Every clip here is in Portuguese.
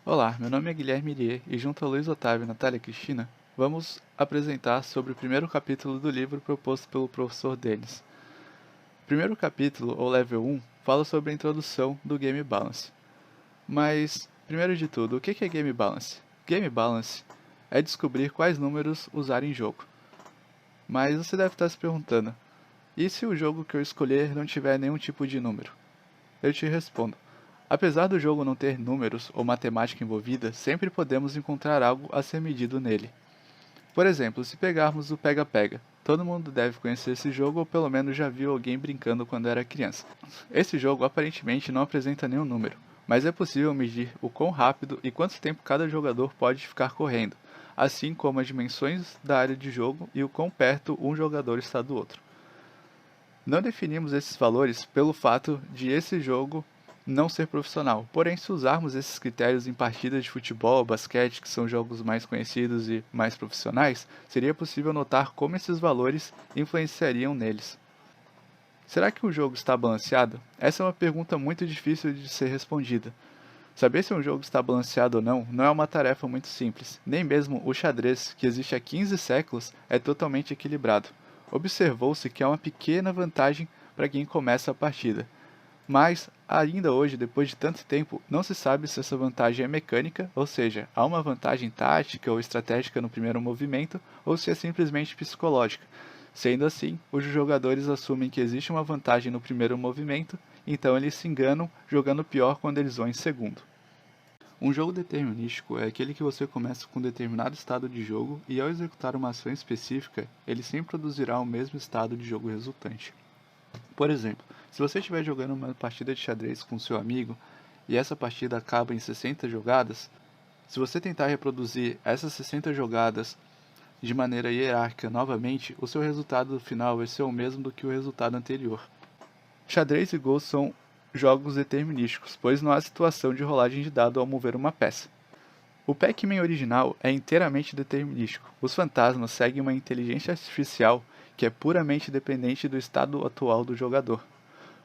Olá, meu nome é Guilherme Irie e junto a Luiz Otávio e Natália Cristina, vamos apresentar sobre o primeiro capítulo do livro proposto pelo professor Denis. O primeiro capítulo, ou Level 1, fala sobre a introdução do Game Balance. Mas, primeiro de tudo, o que é Game Balance? Game Balance é descobrir quais números usar em jogo. Mas você deve estar se perguntando, e se o jogo que eu escolher não tiver nenhum tipo de número? Eu te respondo. Apesar do jogo não ter números ou matemática envolvida, sempre podemos encontrar algo a ser medido nele. Por exemplo, se pegarmos o pega-pega, todo mundo deve conhecer esse jogo ou pelo menos já viu alguém brincando quando era criança. Esse jogo aparentemente não apresenta nenhum número, mas é possível medir o quão rápido e quanto tempo cada jogador pode ficar correndo, assim como as dimensões da área de jogo e o quão perto um jogador está do outro. Não definimos esses valores pelo fato de esse jogo não ser profissional. Porém, se usarmos esses critérios em partidas de futebol, basquete, que são jogos mais conhecidos e mais profissionais, seria possível notar como esses valores influenciariam neles. Será que o jogo está balanceado? Essa é uma pergunta muito difícil de ser respondida. Saber se um jogo está balanceado ou não é uma tarefa muito simples. Nem mesmo o xadrez, que existe há 15 séculos, é totalmente equilibrado. Observou-se que há uma pequena vantagem para quem começa a partida. Mas, ainda hoje, depois de tanto tempo, não se sabe se essa vantagem é mecânica, ou seja, há uma vantagem tática ou estratégica no primeiro movimento, ou se é simplesmente psicológica. Sendo assim, os jogadores assumem que existe uma vantagem no primeiro movimento, então eles se enganam jogando pior quando eles vão em segundo. Um jogo determinístico é aquele que você começa com um determinado estado de jogo e ao executar uma ação específica, ele sempre produzirá o mesmo estado de jogo resultante. Por exemplo, se você estiver jogando uma partida de xadrez com seu amigo e essa partida acaba em 60 jogadas, se você tentar reproduzir essas 60 jogadas de maneira hierárquica novamente, o seu resultado final vai ser o mesmo do que o resultado anterior. Xadrez e Go são jogos determinísticos, pois não há situação de rolagem de dado ao mover uma peça. O Pac-Man original é inteiramente determinístico. Os fantasmas seguem uma inteligência artificial que é puramente dependente do estado atual do jogador.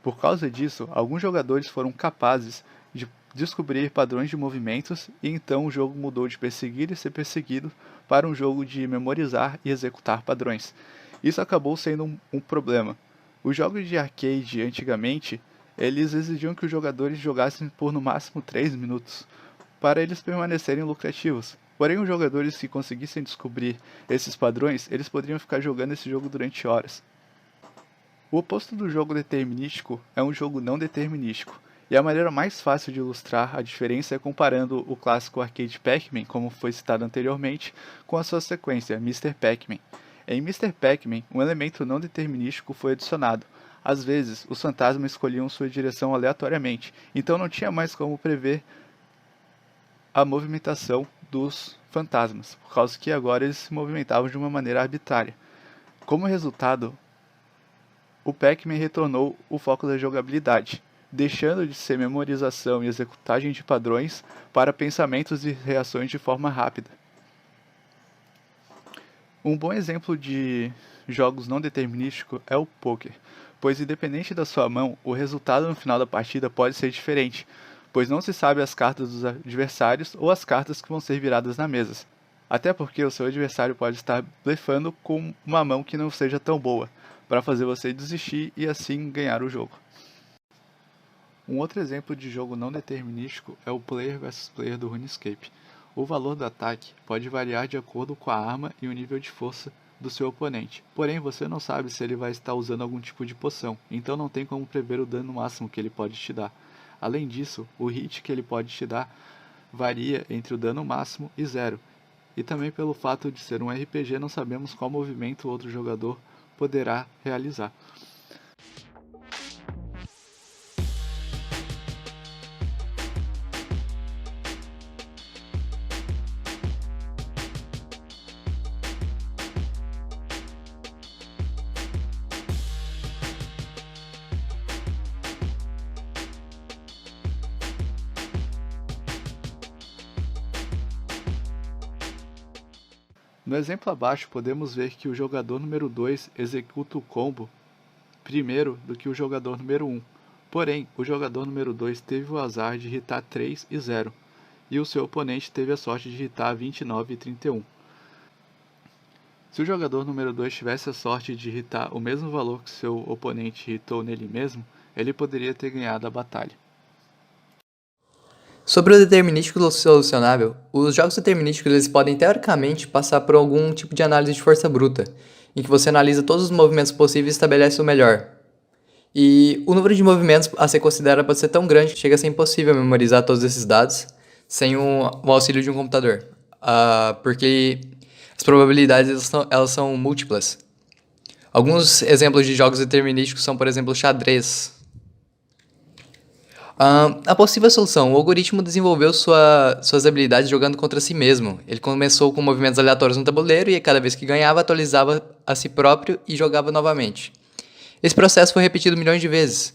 Por causa disso, alguns jogadores foram capazes de descobrir padrões de movimentos e então o jogo mudou de perseguir e ser perseguido para um jogo de memorizar e executar padrões. Isso acabou sendo um problema. Os jogos de arcade antigamente, eles exigiam que os jogadores jogassem por no máximo 3 minutos, para eles permanecerem lucrativos. Porém, os jogadores que conseguissem descobrir esses padrões, eles poderiam ficar jogando esse jogo durante horas. O oposto do jogo determinístico é um jogo não determinístico, e a maneira mais fácil de ilustrar a diferença é comparando o clássico arcade Pac-Man, como foi citado anteriormente, com a sua sequência, Mr. Pac-Man. Em Mr. Pac-Man, um elemento não determinístico foi adicionado. Às vezes, os fantasmas escolhiam sua direção aleatoriamente, então não tinha mais como prever a movimentação dos fantasmas, por causa que agora eles se movimentavam de uma maneira arbitrária. Como resultado, o Pac-Man retornou o foco da jogabilidade, deixando de ser memorização e executagem de padrões para pensamentos e reações de forma rápida. Um bom exemplo de jogos não determinísticos é o poker, pois independente da sua mão, o resultado no final da partida pode ser diferente, pois não se sabe as cartas dos adversários ou as cartas que vão ser viradas na mesa. Até porque o seu adversário pode estar blefando com uma mão que não seja tão boa, para fazer você desistir e assim ganhar o jogo. Um outro exemplo de jogo não determinístico é o Player vs Player do RuneScape. O valor do ataque pode variar de acordo com a arma e o nível de força do seu oponente, porém você não sabe se ele vai estar usando algum tipo de poção, então não tem como prever o dano máximo que ele pode te dar. Além disso, o hit que ele pode te dar varia entre o dano máximo e zero, e também pelo fato de ser um RPG não sabemos qual movimento o outro jogador poderá realizar. No exemplo abaixo, podemos ver que o jogador número 2 executa o combo primeiro do que o jogador número 1. Porém, o jogador número 2 teve o azar de hitar 3 e 0. e o seu oponente teve a sorte de hitar 29 e 31. Se o jogador número 2 tivesse a sorte de hitar o mesmo valor que seu oponente hitou nele mesmo, ele poderia ter ganhado a batalha. Sobre o determinístico solucionável, os jogos determinísticos eles podem teoricamente passar por algum tipo de análise de força bruta, em que você analisa todos os movimentos possíveis e estabelece o melhor. E o número de movimentos a ser considerado pode ser tão grande que chega a ser impossível memorizar todos esses dados sem o auxílio de um computador, porque as probabilidades elas são múltiplas. Alguns exemplos de jogos determinísticos são, por exemplo, o xadrez. A possível solução: o algoritmo desenvolveu suas habilidades jogando contra si mesmo. Ele começou com movimentos aleatórios no tabuleiro e cada vez que ganhava, atualizava a si próprio e jogava novamente. Esse processo foi repetido milhões de vezes.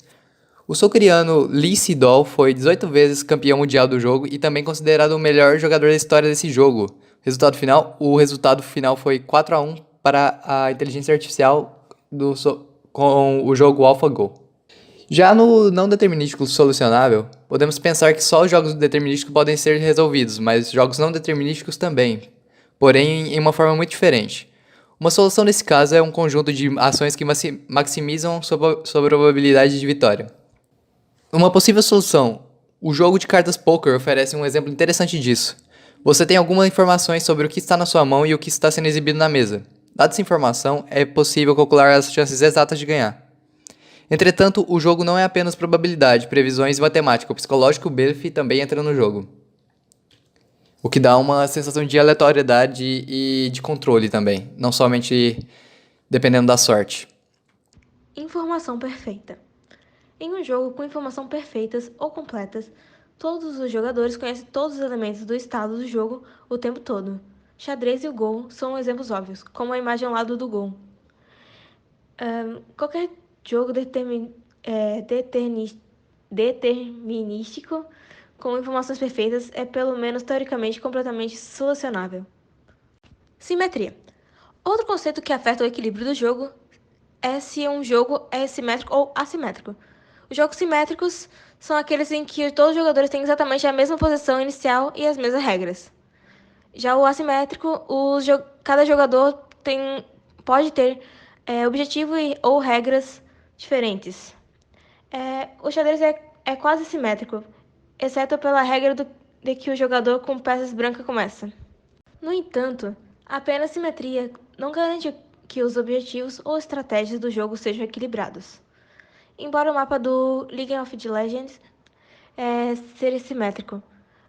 O sul-coreano Lee Sedol foi 18 vezes campeão mundial do jogo e também considerado o melhor jogador da história desse jogo. O resultado final foi 4-1 para a inteligência artificial com o jogo AlphaGo. Já no não determinístico solucionável, podemos pensar que só os jogos determinísticos podem ser resolvidos, mas jogos não determinísticos também, porém em uma forma muito diferente. Uma solução nesse caso é um conjunto de ações que maximizam sua probabilidade de vitória. Uma possível solução: o jogo de cartas poker oferece um exemplo interessante disso. Você tem algumas informações sobre o que está na sua mão e o que está sendo exibido na mesa. Dada essa informação, é possível calcular as chances exatas de ganhar. Entretanto, o jogo não é apenas probabilidade, previsões e matemática. O psicológico blefe também entra no jogo, o que dá uma sensação de aleatoriedade e de controle também, não somente dependendo da sorte. Informação perfeita. Em um jogo com informações perfeitas ou completas, todos os jogadores conhecem todos os elementos do estado do jogo o tempo todo. Xadrez e o Go são exemplos óbvios, como a imagem ao lado do Go. Qualquer jogo determinístico com informações perfeitas é, pelo menos teoricamente, completamente solucionável. Simetria. Outro conceito que afeta o equilíbrio do jogo é se um jogo é simétrico ou assimétrico. Os jogos simétricos são aqueles em que todos os jogadores têm exatamente a mesma posição inicial e as mesmas regras. Já o assimétrico, cada jogador pode ter objetivo ou regras diferentes. O xadrez é quase simétrico, exceto pela regra de que o jogador com peças brancas começa. No entanto, apenas simetria não garante que os objetivos ou estratégias do jogo sejam equilibrados. Embora o mapa do League of Legends seja simétrico,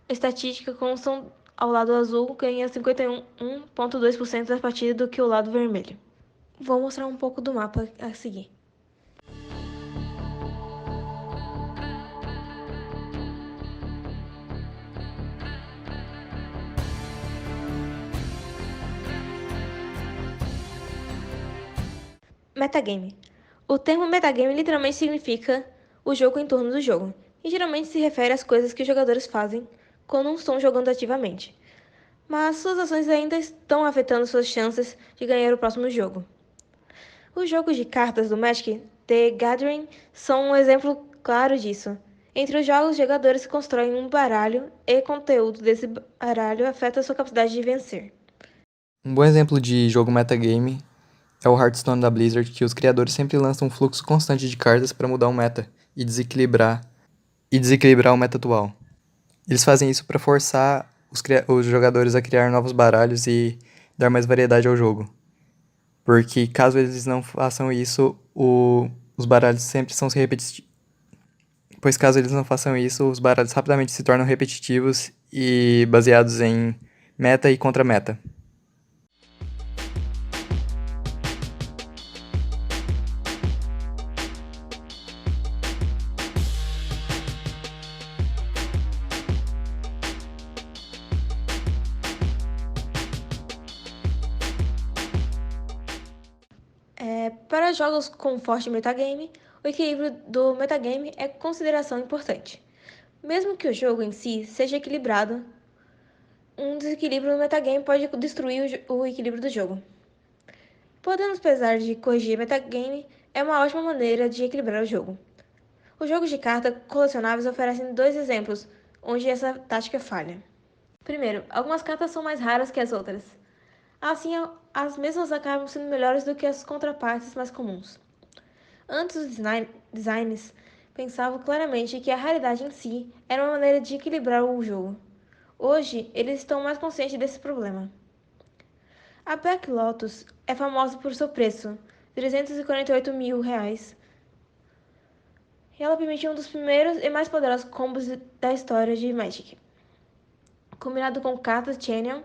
a estatística consta ao lado azul ganha 51,2% das partidas do que o lado vermelho. Vou mostrar um pouco do mapa a seguir. Metagame. O termo metagame literalmente significa o jogo em torno do jogo, e geralmente se refere às coisas que os jogadores fazem quando não estão jogando ativamente, mas suas ações ainda estão afetando suas chances de ganhar o próximo jogo. Os jogos de cartas do Magic: The Gathering são um exemplo claro disso. Entre os jogos, os jogadores constroem um baralho e o conteúdo desse baralho afeta sua capacidade de vencer. Um bom exemplo de jogo metagame é o Hearthstone da Blizzard, que os criadores sempre lançam um fluxo constante de cartas para mudar o meta e desequilibrar o meta atual. Eles fazem isso para forçar os jogadores a criar novos baralhos e dar mais variedade ao jogo. Porque caso eles não façam isso, os baralhos sempre são repetitivos. Pois caso eles não façam isso, os baralhos rapidamente se tornam repetitivos e baseados em meta e contra-meta. Para jogos com forte metagame, o equilíbrio do metagame é consideração importante. Mesmo que o jogo em si seja equilibrado, um desequilíbrio no metagame pode destruir o equilíbrio do jogo. Podemos pensar de corrigir metagame é uma ótima maneira de equilibrar o jogo. Os jogos de cartas colecionáveis oferecem dois exemplos onde essa tática falha. Primeiro, algumas cartas são mais raras que as outras. Assim, as mesmas acabam sendo melhores do que as contrapartes mais comuns. Antes, os designs pensavam claramente que a raridade em si era uma maneira de equilibrar o jogo. Hoje, eles estão mais conscientes desse problema. A Black Lotus é famosa por seu preço, R$ 348 mil. E ela permitiu um dos primeiros e mais poderosos combos da história de Magic. Combinado com cartas Channel,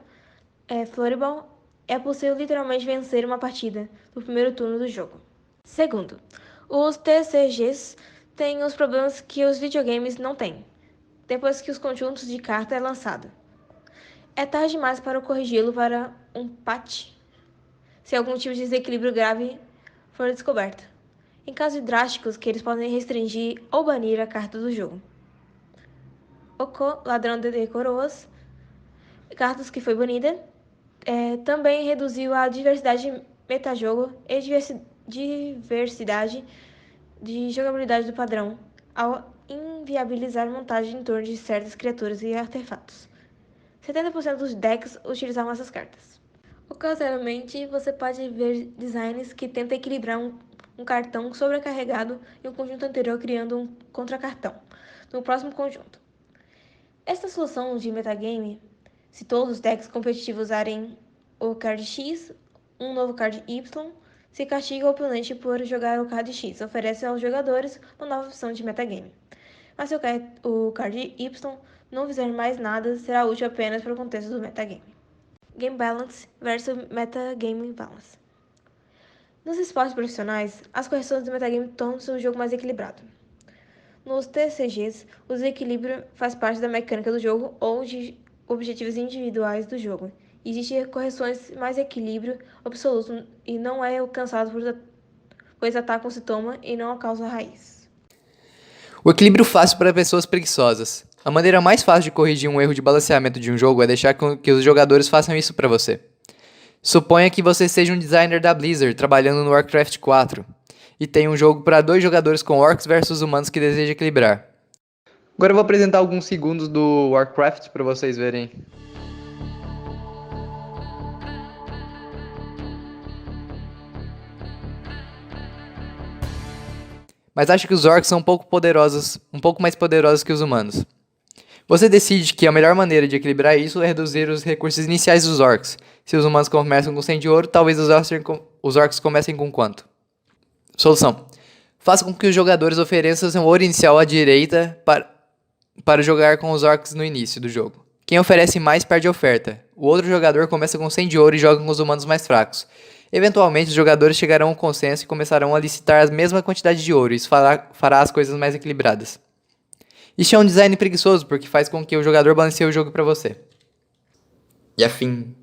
Flurryball, é possível literalmente vencer uma partida no primeiro turno do jogo. Segundo, os TCGs têm os problemas que os videogames não têm, depois que os conjuntos de carta é lançado. É tarde demais para corrigi-lo para um patch, se algum tipo de desequilíbrio grave for descoberto. Em casos drásticos, que eles podem restringir ou banir a carta do jogo. Oko, Ladrão de Coroas, cartas que foi banida, também reduziu a diversidade de metajogo e diversidade de jogabilidade do padrão, ao inviabilizar a montagem em torno de certas criaturas e artefatos. 70% dos decks utilizavam essas cartas. Ocasionalmente, você pode ver designs que tentam equilibrar um cartão sobrecarregado e um conjunto anterior criando um contracartão no próximo conjunto. Esta solução de metagame, se todos os decks competitivos usarem o card X, um novo card Y, se castiga o oponente por jogar o card X, oferece aos jogadores uma nova opção de metagame. Mas se o card Y não fizer mais nada, será útil apenas para o contexto do metagame. Game Balance versus Metagame Balance. Nos esportes profissionais, as correções do metagame tornam o jogo mais equilibrado. Nos TCGs, o desequilíbrio faz parte da mecânica do jogo ou de objetivos individuais do jogo. Existem correções mais equilíbrio absoluto e não é alcançado pois atacam o sintoma e não a causa raiz. O equilíbrio fácil para pessoas preguiçosas. A maneira mais fácil de corrigir um erro de balanceamento de um jogo é deixar que os jogadores façam isso para você. Suponha que você seja um designer da Blizzard trabalhando no Warcraft 4 e tem um jogo para 2 jogadores com orcs versus humanos que deseja equilibrar. Agora eu vou apresentar alguns segundos do Warcraft para vocês verem. Mas acho que os orcs são um pouco mais poderosos que os humanos. Você decide que a melhor maneira de equilibrar isso é reduzir os recursos iniciais dos orcs. Se os humanos começam com 100 de ouro, talvez os orcs comecem com quanto? Solução. Faça com que os jogadores ofereçam um ouro inicial à direita para jogar com os orcs no início do jogo. Quem oferece mais perde a oferta. O outro jogador começa com 100 de ouro e joga com os humanos mais fracos. Eventualmente, os jogadores chegarão a um consenso e começarão a licitar a mesma quantidade de ouro. Isso fará as coisas mais equilibradas. Isso é um design preguiçoso, porque faz com que o jogador balanceie o jogo para você. E afim.